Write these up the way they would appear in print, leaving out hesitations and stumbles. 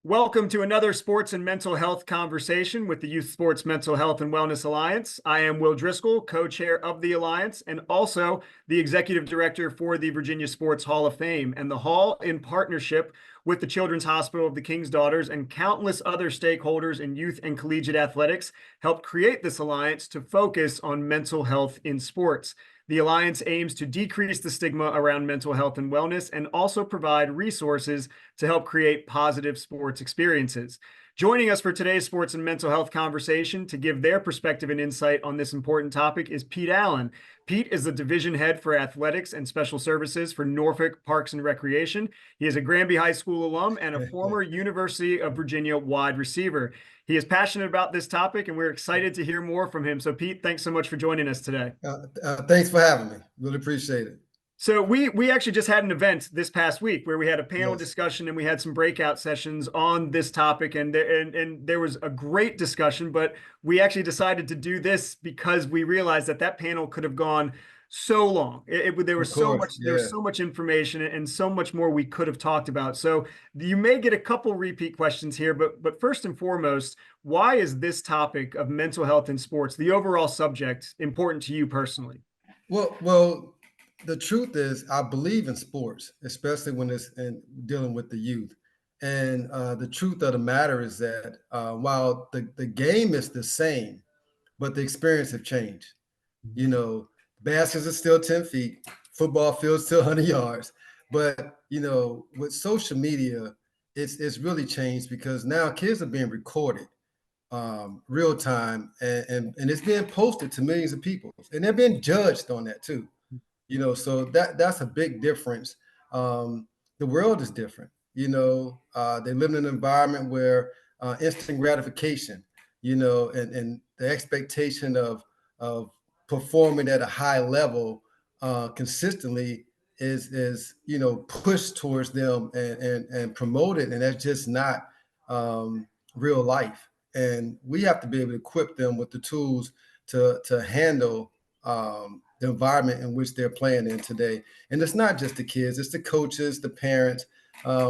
Welcome to another sports and mental health conversation with the Youth Sports Mental Health and Wellness Alliance. I am Will Driscoll, co-chair of the Alliance and also the executive director for the Virginia Sports Hall of Fame. And the Hall, in partnership with the Children's Hospital of the King's Daughters and countless other stakeholders in youth and collegiate athletics, helped create this alliance to focus on mental health in sports. The Alliance aims to decrease the stigma around mental health and wellness and also provide resources to help create positive sports experiences. Joining us for today's sports and mental health conversation to give their perspective and insight on this important topic is Pete Allen. Pete is the division head for athletics and special services for Norfolk Parks and Recreation. He is a Granby High School alum and a former University of Virginia wide receiver. He is passionate about this topic, and we're excited to hear more from him. So, Pete, thanks so much for joining us today. Thanks for having me. Really appreciate it. So we actually just had an event this past week where we had a panel discussion and we had some breakout sessions on this topic, and there was a great discussion. But we actually decided to do this because we realized that panel could have gone so long. There was so much information and so much more we could have talked about. So you may get a couple repeat questions here, but first and foremost, why is this topic of mental health in sports, the overall subject, important to you personally? Well, the truth is, I believe in sports, especially when it's dealing with the youth. And the truth of the matter is that while the game is the same, but the experience have changed. You know, baskets are still 10 feet, football field's still 100 yards. But, with social media, it's really changed because now kids are being recorded real time and it's being posted to millions of people. And they're being judged on that too. So that's a big difference. The world is different. They live in an environment where instant gratification, and the expectation of performing at a high level consistently is pushed towards them and promoted, and that's just not real life. And we have to be able to equip them with the tools to handle the environment in which they're playing in today. And it's not just the kids, it's the coaches, the parents.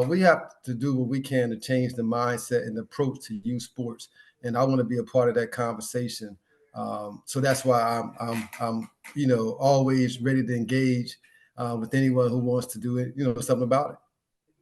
We have to do what we can to change the mindset and approach to youth sports. And I want to be a part of that conversation. So that's why I'm always ready to engage with anyone who wants to do it, something about it.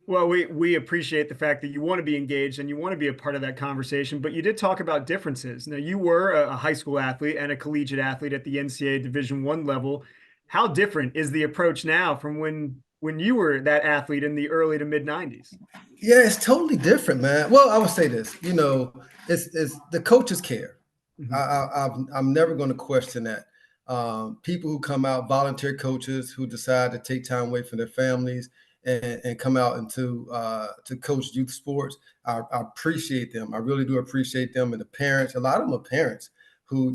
Well, we appreciate the fact that you want to be engaged and you want to be a part of that conversation, but you did talk about differences. Now, you were a high school athlete and a collegiate athlete at the NCAA Division I level. How different is the approach now from when you were that athlete in the early to mid 90s? Yeah, it's totally different, man. Well, I would say this, it's the coaches care. I'm never going to question that. People who come out, volunteer coaches who decide to take time away from their families and come out and to coach youth sports. I appreciate them. I really do appreciate them. And the parents, a lot of them are parents who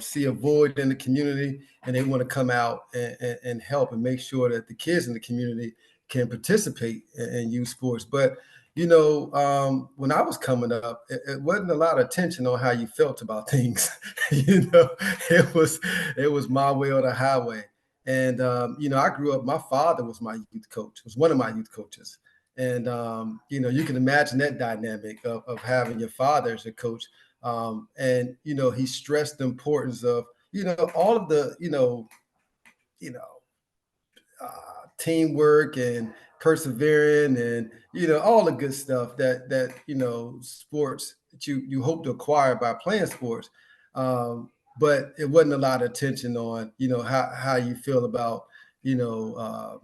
see a void in the community and they want to come out and help and make sure that the kids in the community can participate in youth sports. But when I was coming up, it wasn't a lot of attention on how you felt about things. It was my way or the highway. And, I grew up, my father was my youth coach, was one of my youth coaches. And, you can imagine that dynamic of having your father as a coach. And, he stressed the importance of, all of the, teamwork and persevering and, all the good stuff that sports that you hope to acquire by playing sports. But it wasn't a lot of attention on, how you feel about, the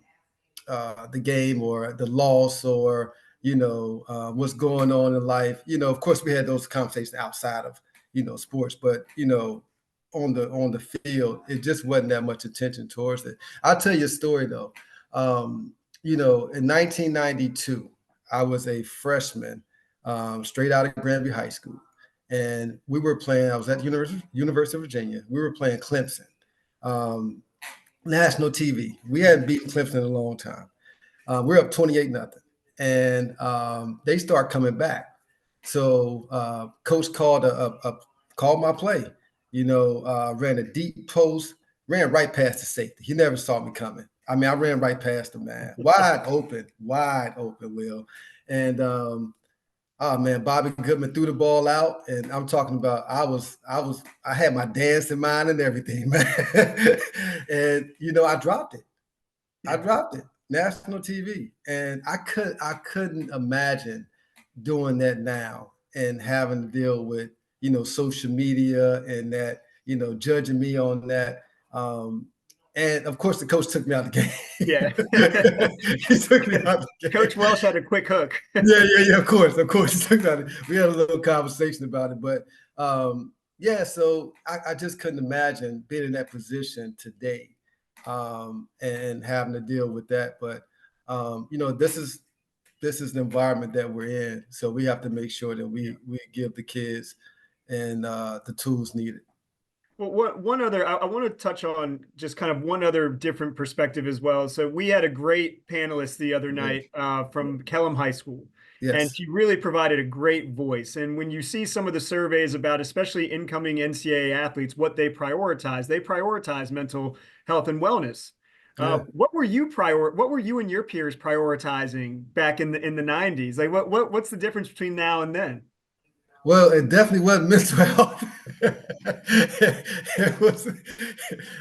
game or the loss or, what's going on in life. Of course, we had those conversations outside of, sports, but, on the field, it just wasn't that much attention towards it. I'll tell you a story, though. In 1992, I was a freshman straight out of Granby High School. And we were playing, I was at the University of Virginia. We were playing Clemson, national TV. We hadn't beaten Clemson in a long time. We're up 28-0. And they start coming back. So coach called called my play, ran a deep post, ran right past the safety. He never saw me coming. I ran right past him, man. Wide open, Will. And Oh man, Bobby Goodman threw the ball out, and I'm talking about I had my dance in mind and everything, man. And I dropped it. I Yeah. dropped it. National TV. And I couldn't imagine doing that now and having to deal with, social media and that, judging me on that. And of course the coach took me out of the Yeah. game. He took me out of the game. Coach Welsh had a quick hook. Yeah. Of course. We had a little conversation about it, but yeah. So I just couldn't imagine being in that position today, and having to deal with that. But this is the environment that we're in, so we have to make sure that Yeah. we give the kids and the tools needed. Well, one other, I want to touch on just kind of one other different perspective as well. So we had a great panelist the other Yeah. night from Kellam High School, and Yes. she really provided a great voice. And when you see some of the surveys about, especially incoming NCAA athletes, what they prioritize mental health and wellness. Yeah. What were you and your peers prioritizing back in the 90s? Like what's the difference between now and then? Well, it definitely wasn't mental health. It was,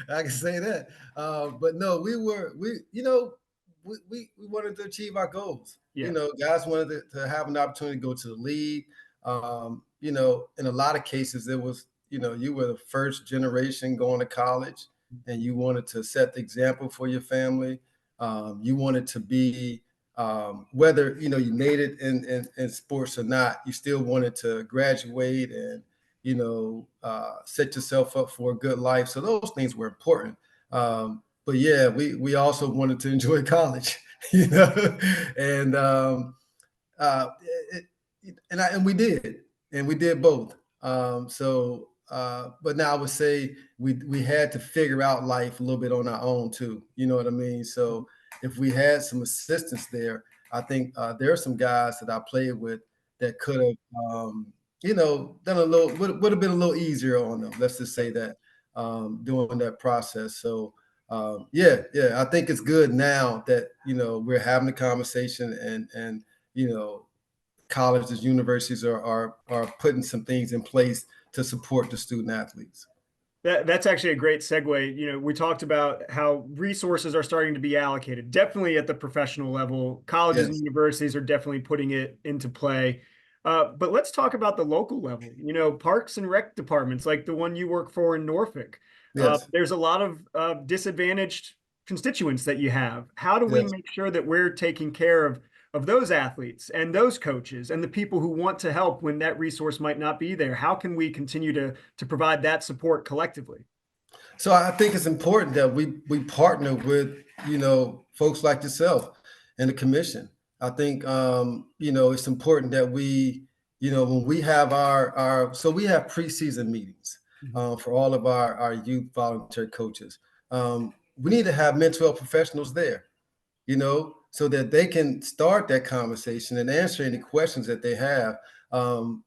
I can say that. But no, we wanted to achieve our goals. Yeah. Guys wanted to have an opportunity to go to the league. In a lot of cases, it was, you were the first generation going to college and you wanted to set the example for your family. You wanted to be whether you made it in sports or not, you still wanted to graduate and set yourself up for a good life. So those things were important. But yeah, we also wanted to enjoy college, and uh, it, and we did both. But now I would say we had to figure out life a little bit on our own too. You know what I mean? So if we had some assistance there, I think there are some guys that I played with that could have, done a little would have been a little easier on them. Let's just say that during that process. So yeah, I think it's good now that we're having a conversation and you know colleges, universities are putting some things in place to support the student athletes. That's actually a great segue. We talked about how resources are starting to be allocated, definitely at the professional level. Colleges and Yes, universities are definitely putting it into play. But let's talk about the local level. Parks and rec departments like the one you work for in Norfolk. yes, There's a lot of disadvantaged constituents that you have. How do we yes. make sure that we're taking care of those athletes and those coaches and the people who want to help when that resource might not be there? How can we continue to provide that support collectively? So I think it's important that we partner with folks like yourself and the commission. I think it's important that when we have our so we have preseason meetings Mhm. for all of our youth volunteer coaches. We need to have mental health professionals there, so that they can start that conversation and answer any questions that they have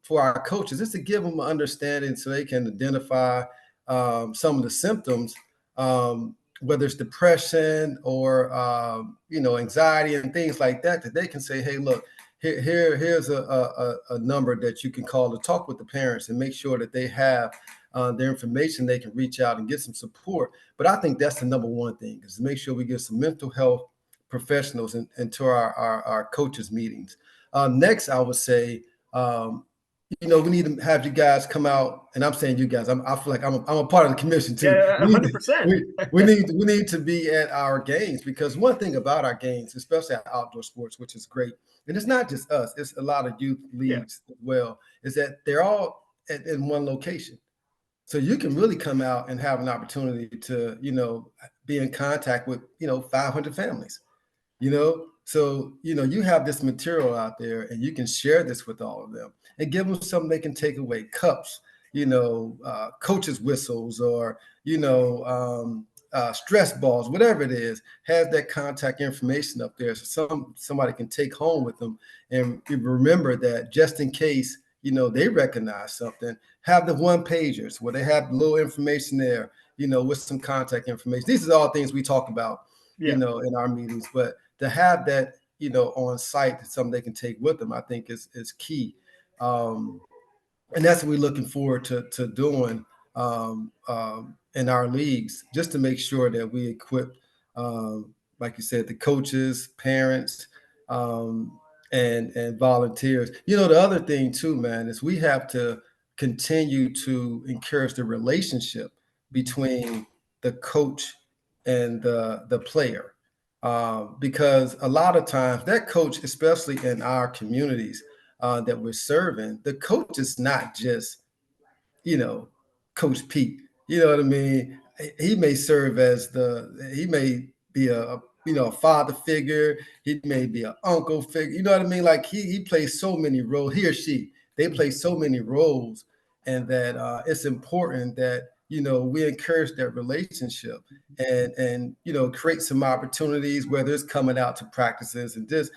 for our coaches, just to give them an understanding so they can identify some of the symptoms, whether it's depression or anxiety and things like that, that they can say, hey, look, here's a number that you can call to talk with the parents and make sure that they have their information, they can reach out and get some support. But I think that's the number one thing, is to make sure we get some mental health professionals into our coaches meetings. Next, I would say, we need to have you guys come out, and I'm saying you guys. I feel like I'm a part of the commission too. Yeah, We need to, 100%. we need to be at our games, because one thing about our games, especially our outdoor sports, which is great, and it's not just us; it's a lot of youth Yeah. leagues as well. Is that they're all in one location. So you can really come out and have an opportunity to, be in contact with, 500 families, So, you have this material out there and you can share this with all of them and give them something they can take away, cups, coaches' whistles, or, stress balls, whatever it is, has that contact information up there. So somebody can take home with them and remember that, just in case, they recognize something, have the one pagers where they have a little information there, with some contact information. These are all things we talk about, Yeah. in our meetings, but to have that on site, something they can take with them, I think is key. Um, and that's what we're looking forward to doing in our leagues, just to make sure that we equip, like you said, the coaches, parents, um, and volunteers. The other thing too, man, is we have to continue to encourage the relationship between the coach and the player, because a lot of times that coach, especially in our communities that we're serving, the coach is not just, you know, Coach Pete. You know what I mean? He may serve as he may be a father figure. He may be an uncle figure. You know what I mean? Like he plays so many roles. He or she, they play so many roles, and that it's important that we encourage that relationship and create some opportunities, whether it's coming out to practices and just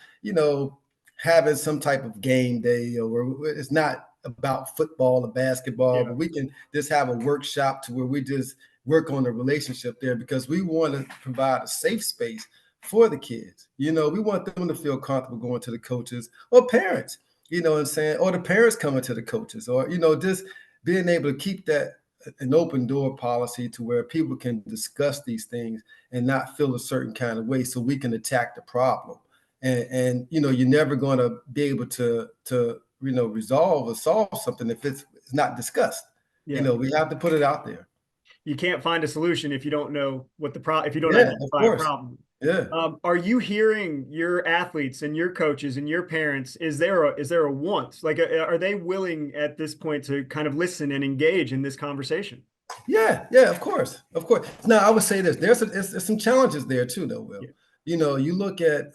having some type of game day, or it's not about football or basketball, Yeah. but we can just have a workshop to where we just work on the relationship there, because we want to provide a safe space for the kids. We want them to feel comfortable going to the coaches or parents, what I'm saying, or the parents coming to the coaches, or, just being able to keep that an open door policy to where people can discuss these things and not feel a certain kind of way, so we can attack the problem. And you're never going to be able to resolve or solve something if it's not discussed. Yeah. We have to put it out there. You can't find a solution if you don't know what if you don't Yeah, of identify a course. problem. Yeah. Are you hearing your athletes and your coaches and your parents? Is there a want? Like, are they willing at this point to kind of listen and engage in this conversation? Yeah, of course, of course. Now, I would say this: there's some challenges there too, though. Will, Yeah. you look at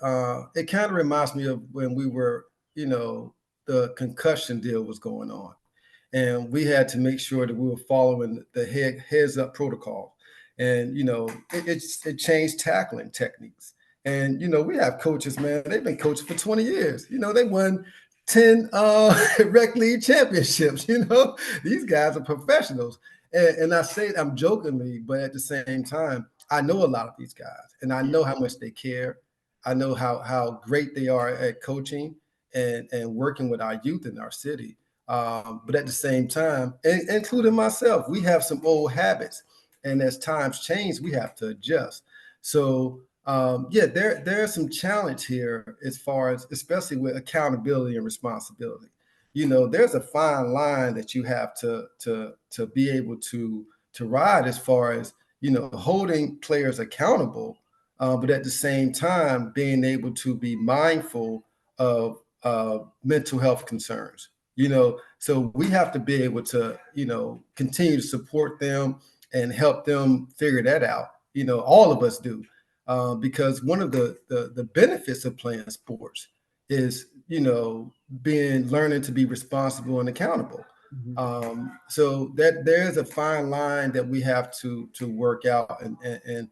it. Kind of reminds me of when we were, the concussion deal was going on, and we had to make sure that we were following the heads up protocol, and it changed tackling techniques. And we have coaches, man. They've been coaching for 20 years. They won 10 rec league championships. These guys are professionals. And I say it, I'm jokingly, but at the same time, I know a lot of these guys, and I know how much they care. I know how great they are at coaching and working with our youth in our city. But at the same time, including myself, we have some old habits, and as times change, we have to adjust. So yeah, there's some challenge here as far as, especially with accountability and responsibility. There's a fine line that you have to be able to ride, as far as holding players accountable, but at the same time being able to be mindful of mental health concerns. So we have to be able to continue to support them and help them figure that out. All of us do, because one of the benefits of playing sports is being learning to be responsible and accountable. Mhm. So that there's a fine line that we have to work out, and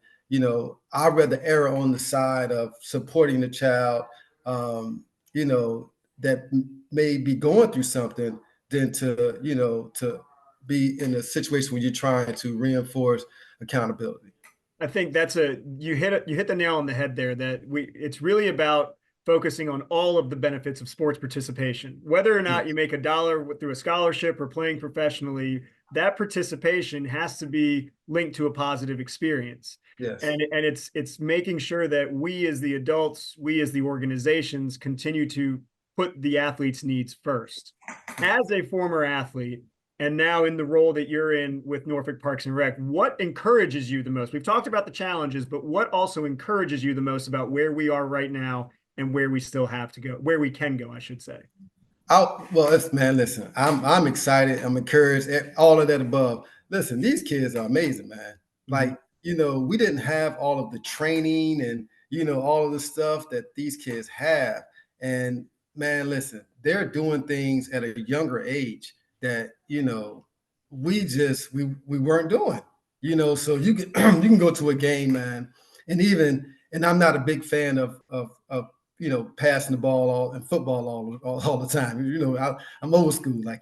I'd rather err on the side of supporting the child, that may be going through something, than to be in a situation where you're trying to reinforce accountability. I think you hit the nail on the head there, that it's really about focusing on all of the benefits of sports participation. Whether or not you Yes. make a dollar through a scholarship or playing professionally, that participation has to be linked to a positive experience. Yes. And it's making sure that we as the adults, we as the organizations, continue to put the athlete's needs first. As a former athlete, and now in the role that you're in with Norfolk Parks and Rec, what encourages you the most? We've talked about the challenges, but what also encourages you the most about where we are right now and where we still have to go, where we can go, I should say? Well, man, listen, I'm excited. I'm encouraged. All of that above. Listen, these kids are amazing, man. Mhm. Like, we didn't have all of the training and all of the stuff that these kids have. And man, listen, they're doing things at a younger age that we weren't doing. So you can you can go to a game, man, and I'm not a big fan of passing the ball all in football all the time. I'm old school, like,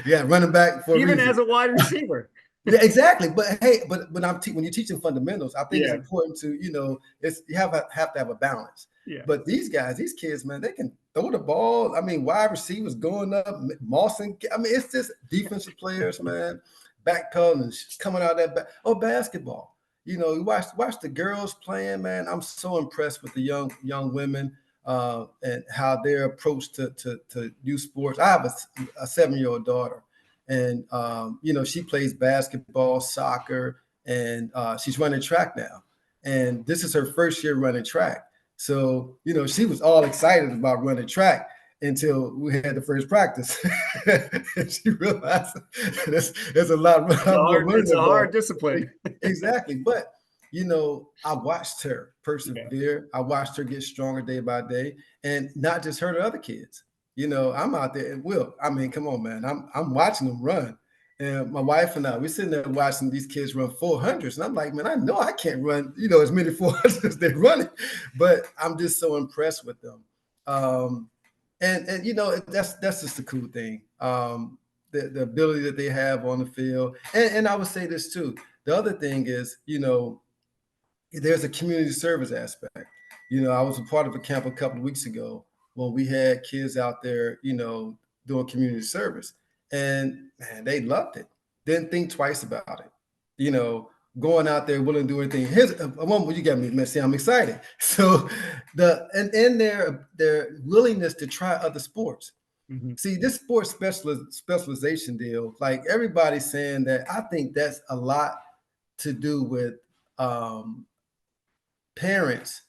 yeah, running back for a Even as reason. a wide receiver. Yeah, exactly. But hey, but when you're teaching fundamentals, I think it's Yeah, important to it's you have to have a balance. yeah. But these kids, man, they can throw the ball. I mean, wide receivers going up, Mawson. I mean, it's just defensive players, man, backpedaling, coming out of that back. Oh, basketball. You watch the girls playing, man. I'm so impressed with the young women and how their approach to youth sports. I have a 7-year-old daughter, and she plays basketball, soccer, and she's running track now. And this is her first year running track. So she was all excited about running track until we had the first practice. And she realized there's a lot more running It's a hard involved. discipline. Exactly. But I watched her Yeah. persevere. I watched her get stronger day by day, and not just her, the other kids. I'm out there and I mean, come on, man. I'm watching them run. And my wife and I, we're sitting there watching these kids run 400s. And I'm like, man, I know I can't run, as many 400s as they're running, but I'm just so impressed with them. And that's just the cool thing. The ability that they have on the field. And I would say this too. The other thing is, there's a community service aspect. I was a part of a camp a couple of weeks ago when we had kids out there, doing community service, and man, they loved it. Didn't think twice about it. Going out there willing to do anything. Here's one you got me, man. See, I'm excited. So and their willingness to try other sports. Mhm. See, this sports specialization deal, like everybody's saying that, I think that's a lot to do with um, parents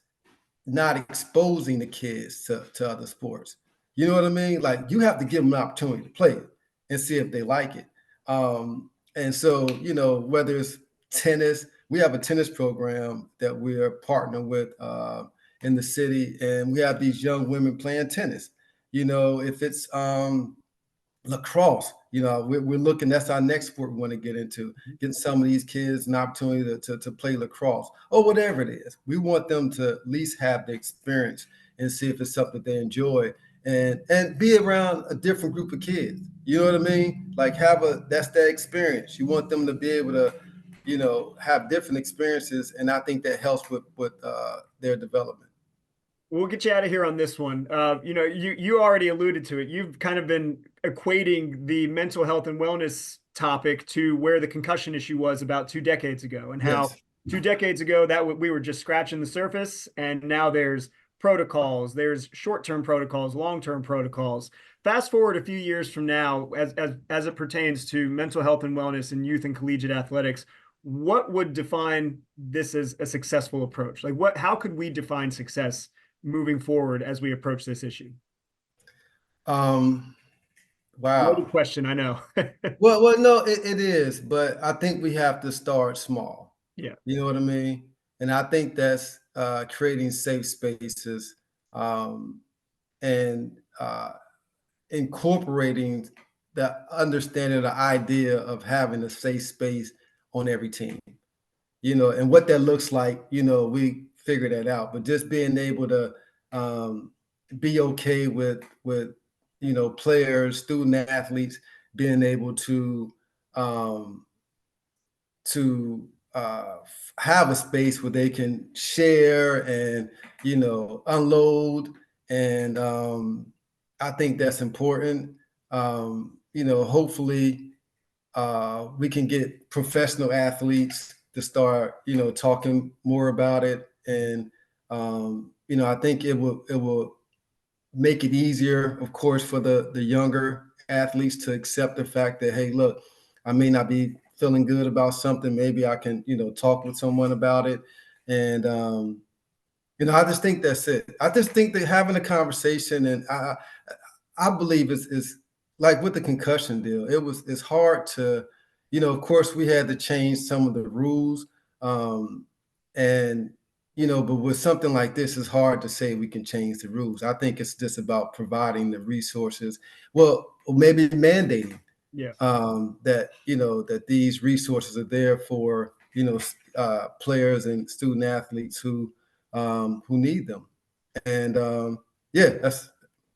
not exposing the kids to other sports. You know what I mean? Like, you have to give them an opportunity to play it and see if they like it. And so, whether it's tennis, we have a tennis program that we are partnering with in the city, and we have these young women playing tennis. If it's lacrosse, we're looking, that's our next sport we want to get into, getting some of these kids an opportunity to play lacrosse or whatever it is. We want them to at least have the experience and see if it's something they enjoy, and be around a different group of kids. You know what I mean? Like, that's that experience. You want them to be able to have different experiences, and I think that helps with their development. We'll get you out of here on this one. You already alluded to it. You've kind of been equating the mental health and wellness topic to where the concussion issue was about 2 decades ago, and how Yes. 2 decades ago we were just scratching the surface, and now there's protocols, there's short-term protocols, long-term protocols. Fast forward a few years from now, as it pertains to mental health and wellness in youth and collegiate athletics, what would define this as a successful approach? Like, how could we define success moving forward as we approach this issue? Um, Loaded wow. question, I know. Well, no, it is, but I think we have to start small. Yeah. You know what I mean? And I think that's creating safe spaces, um, and incorporating the understanding, the idea of having a safe space on every team. And what that looks like, we figure that out. But just being able to um, be okay with players, student athletes being able um, to have a space where they can share and unload, and I think that's important. Hopefully we can get professional athletes to start, talking more about it. And, I think it will make it easier, of course, for the younger athletes to accept the fact that, hey, look, I may not be feeling good about something. Maybe I can, talk with someone about it. And, I just think that's it. I just think that having a conversation, and I believe it's like with the concussion deal. It's hard to, of course, we had to change some of the rules, and but with something like this, it's hard to say we can change the rules. I think it's just about providing the resources. Well, maybe mandating Yeah. that these resources are there for players and student athletes who need them. And yeah, that's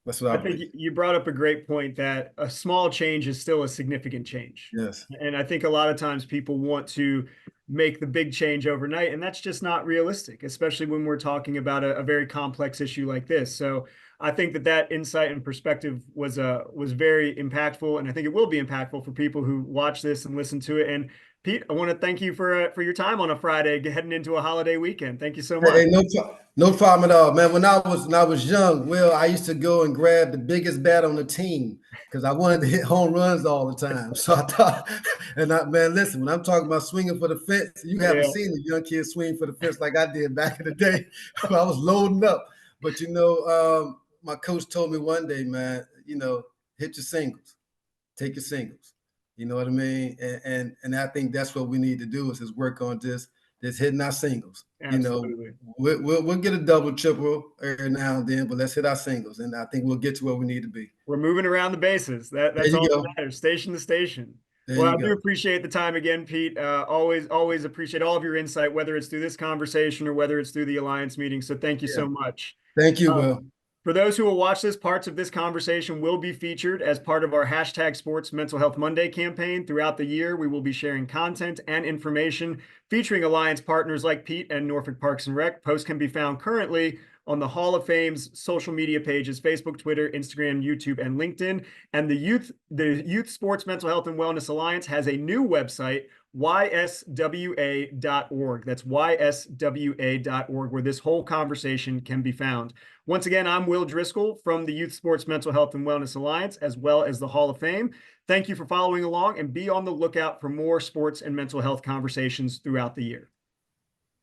That's what I I think believe. you brought up a great point that a small change is still a significant change. Yes. And I think a lot of times people want to make the big change overnight, and that's just not realistic, especially when we're talking about a very complex issue like this. So I think that insight and perspective was very impactful, and I think it will be impactful for people who watch this and listen to it. And Pete, I want to thank you for your time on a Friday, heading into a holiday weekend. Thank you so Hey, much. no problem at all, man. When I was young, Will, I used to go and grab the biggest bat on the team because I wanted to hit home runs all the time. So I thought, man, listen, when I'm talking about swinging for the fence, you haven't Yeah, seen a young kid swing for the fence like I did back in the day. I was loading up. But my coach told me one day, man, hit your singles, take your singles. You know what I mean? And I think that's what we need to do is work on this hitting our singles. absolutely. We'll get a double, triple every now and then, but let's hit our singles, and I think we'll get to where we need to be. We're moving around the bases. There That's you all that go. matters. Station to station. There Well, you I do go. appreciate the time again, Pete. Always appreciate all of your insight, whether it's through this conversation or whether it's through the Alliance meeting. So thank you Yeah. so much. Thank you, Um, Will. for those who will watch this, parts of this conversation will be featured as part of our hashtag Sports Mental Health Monday campaign. Throughout the year, we will be sharing content and information featuring Alliance partners like Pete and Norfolk Parks and Rec. Posts can be found currently on the Hall of Fame's social media pages, Facebook, Twitter, Instagram, YouTube, and LinkedIn. And the Youth Sports Mental Health and Wellness Alliance has a new website, yswa.org. That's yswa.org, where this whole conversation can be found. Once again, I'm Will Driscoll from the Youth Sports Mental Health and Wellness Alliance, as well as the Hall of Fame. Thank you for following along, and be on the lookout for more sports and mental health conversations throughout the year.